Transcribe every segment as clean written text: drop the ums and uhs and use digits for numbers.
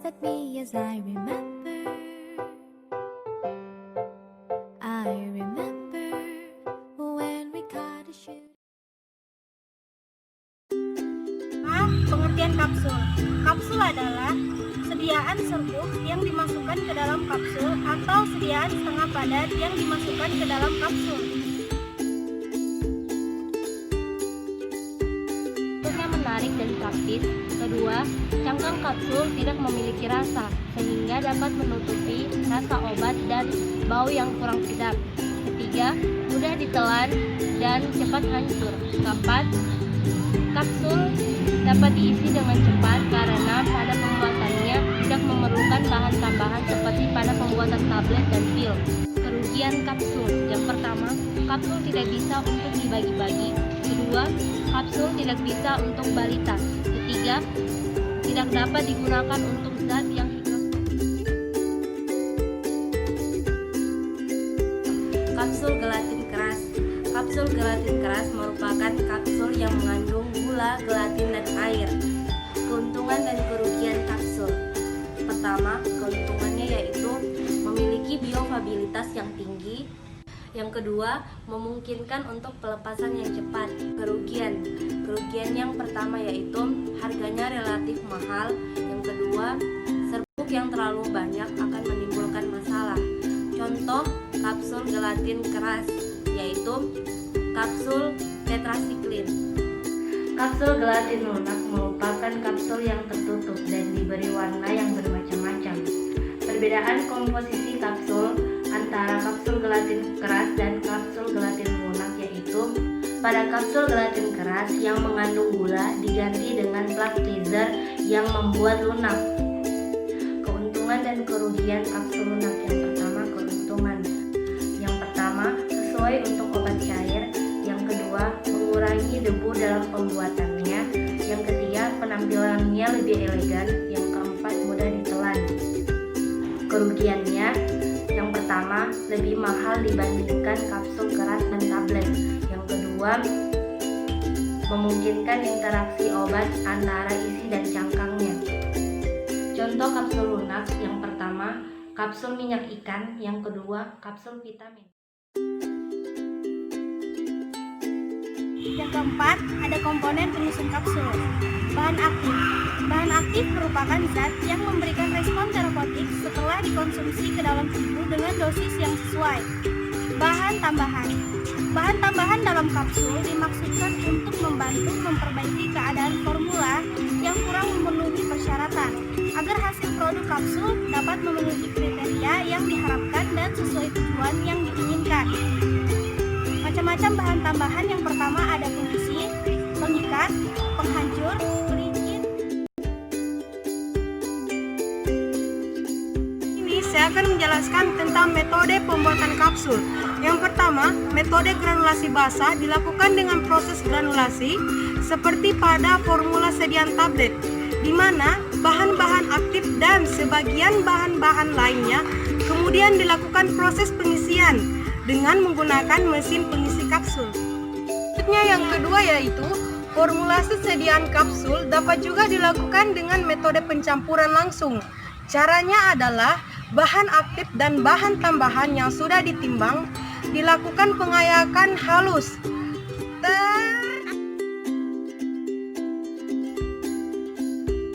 at me as I remember. I remember when we caught a shoot. Pengertian kapsul. Kapsul adalah sediaan serbuk yang dimasukkan ke dalam kapsul atau sediaan setengah padat yang dimasukkan ke dalam kapsul. Bentuknya menarik dan praktis. Kedua, cangkang kapsul tidak memiliki rasa sehingga dapat menutupi rasa obat dan bau yang kurang sedap. Ketiga, mudah ditelan dan cepat hancur. Keempat, kapsul dapat diisi dengan cepat karena pada pembuatannya tidak memerlukan bahan tambahan seperti pada pembuatan tablet dan pil. Kerugian kapsul. Yang pertama, kapsul tidak bisa untuk dibagi-bagi. Kedua, kapsul tidak bisa untuk balita. Ketiga, tidak dapat digunakan untuk zat yang Kapsul gelatin keras. Kapsul gelatin keras merupakan kapsul yang mengandung gula, gelatin, dan air. Keuntungan dan kerugian kapsul. Pertama, keuntungannya yaitu memiliki biofabilitas yang tinggi. Yang kedua, memungkinkan untuk pelepasan yang cepat. Kerugian yang pertama yaitu harganya relatif mahal. Yang kedua, serbuk yang terlalu banyak akan menimbulkan masalah. Contoh kapsul gelatin keras yaitu kapsul tetrasiklin. Kapsul gelatin lunak merupakan kapsul yang tertutup dan diberi warna yang bermacam-macam. Perbedaan komposisi kapsul antara kapsul gelatin keras dan kapsul gelatin lunak yaitu pada kapsul gelatin keras yang mengandung gula diganti dengan plak teaser yang membuat lunak. Keuntungan dan kerugian kapsul lunak. Yang pertama, keuntungan. Yang pertama, sesuai untuk obat cair. Yang kedua, mengurangi debu dalam pembuatannya. Yang ketiga, penampilannya lebih elegan. Yang keempat, mudah ditelan. Kerugiannya, yang pertama, lebih mahal dibandingkan kapsul keras dan tablet. Yang kedua, memungkinkan interaksi obat antara isi dan cangkangnya. Contoh kapsul lunak, yang pertama, kapsul minyak ikan. Yang kedua, kapsul vitamin. Yang keempat, ada komponen penyusun kapsul. Bahan aktif. Bahan aktif merupakan zat yang memberikan respon terapeutik setelah dikonsumsi ke dalam tubuh dengan dosis yang sesuai. Bahan tambahan. Bahan tambahan dalam kapsul dimaksudkan untuk membantu memperbaiki keadaan formula yang kurang memenuhi persyaratan, agar hasil produk kapsul dapat memenuhi kriteria yang diharapkan dan sesuai tujuan yang diinginkan. Macam-macam bahan tambahan. Yang pertama ada pengisi, pengikat, penghancur, pelicin. Ini saya akan menjelaskan tentang metode pembuatan kapsul. Yang pertama, metode granulasi basah dilakukan dengan proses granulasi seperti pada formula sediaan tablet, di mana bahan-bahan aktif dan sebagian bahan-bahan lainnya kemudian dilakukan proses pengisian dengan menggunakan mesin pengisi kapsul. Selanjutnya yang kedua yaitu formulasi sediaan kapsul dapat juga dilakukan dengan metode pencampuran langsung. Caranya adalah bahan aktif dan bahan tambahan yang sudah ditimbang dilakukan pengayakan halus.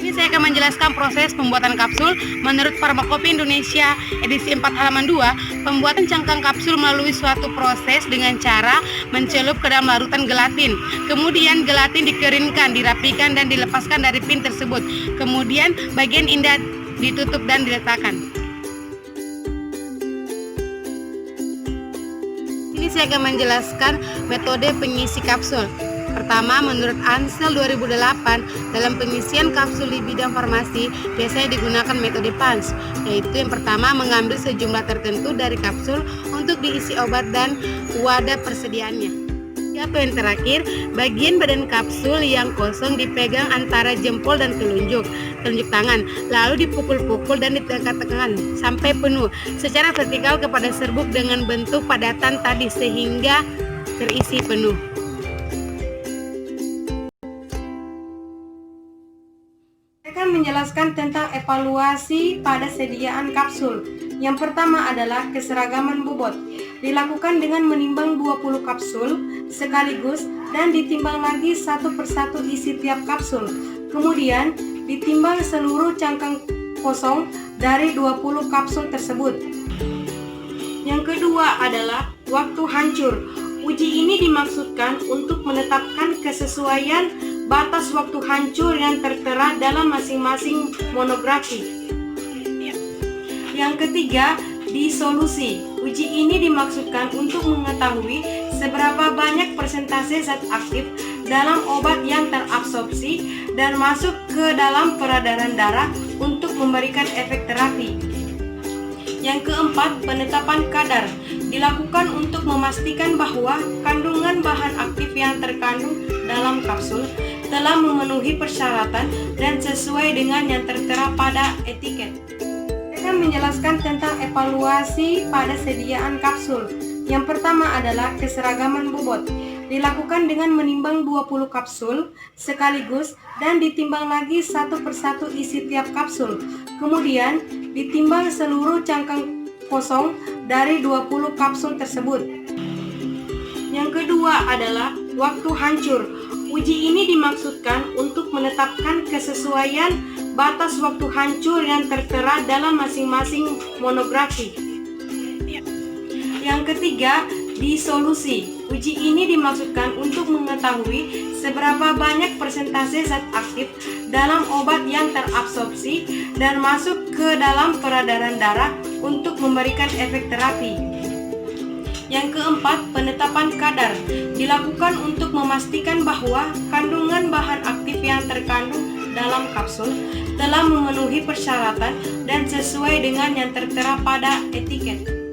Ini saya akan menjelaskan proses pembuatan kapsul. Menurut Farmakopi Indonesia edisi 4 halaman 2, pembuatan cangkang kapsul melalui suatu proses dengan cara mencelup ke dalam larutan gelatin. Kemudian gelatin dikeringkan, dirapikan dan dilepaskan dari pin tersebut. Kemudian bagian indah ditutup dan diletakkan. Ini saya akan menjelaskan metode pengisi kapsul. Pertama, menurut Ansel 2008, dalam pengisian kapsul di bidang farmasi biasanya digunakan metode punch, yaitu yang pertama mengambil sejumlah tertentu dari kapsul untuk diisi obat dan wadah persediaannya. Yang terakhir, bagian badan kapsul yang kosong dipegang antara jempol dan telunjuk tangan, lalu dipukul-pukul dan ditekan-tekan sampai penuh secara vertikal kepada serbuk dengan bentuk padatan tadi sehingga terisi penuh. menjelaskan tentang evaluasi pada sediaan kapsul. Yang pertama adalah keseragaman bobot. Dilakukan dengan menimbang 20 kapsul sekaligus dan ditimbang lagi satu persatu isi tiap kapsul. Kemudian ditimbang seluruh cangkang kosong dari 20 kapsul tersebut. Yang kedua adalah waktu hancur. Uji ini dimaksudkan untuk menetapkan kesesuaian batas waktu hancur yang tertera dalam masing-masing monografi. Yang ketiga, disolusi. Uji ini dimaksudkan untuk mengetahui seberapa banyak persentase zat aktif dalam obat yang terabsorpsi dan masuk ke dalam peredaran darah untuk memberikan efek terapi. Yang keempat, penetapan kadar. Dilakukan untuk memastikan bahwa kandungan bahan aktif yang terkandung dalam kapsul telah memenuhi persyaratan dan sesuai dengan yang tertera pada etiket. Saya menjelaskan tentang evaluasi pada sediaan kapsul. Yang pertama adalah keseragaman bobot. Dilakukan dengan menimbang 20 kapsul sekaligus dan ditimbang lagi satu persatu isi tiap kapsul. Kemudian ditimbang seluruh cangkang kosong dari 20 kapsul tersebut. Yang kedua adalah waktu hancur. Uji ini dimaksudkan untuk menetapkan kesesuaian batas waktu hancur yang tertera dalam masing-masing monografi. Yang ketiga, disolusi. Uji ini dimaksudkan untuk mengetahui seberapa banyak persentase zat aktif dalam obat yang terabsorpsi dan masuk ke dalam peredaran darah untuk memberikan efek terapi. Yang keempat, penetapan kadar. Dilakukan untuk memastikan bahwa kandungan bahan aktif yang terkandung dalam kapsul telah memenuhi persyaratan dan sesuai dengan yang tertera pada etiket.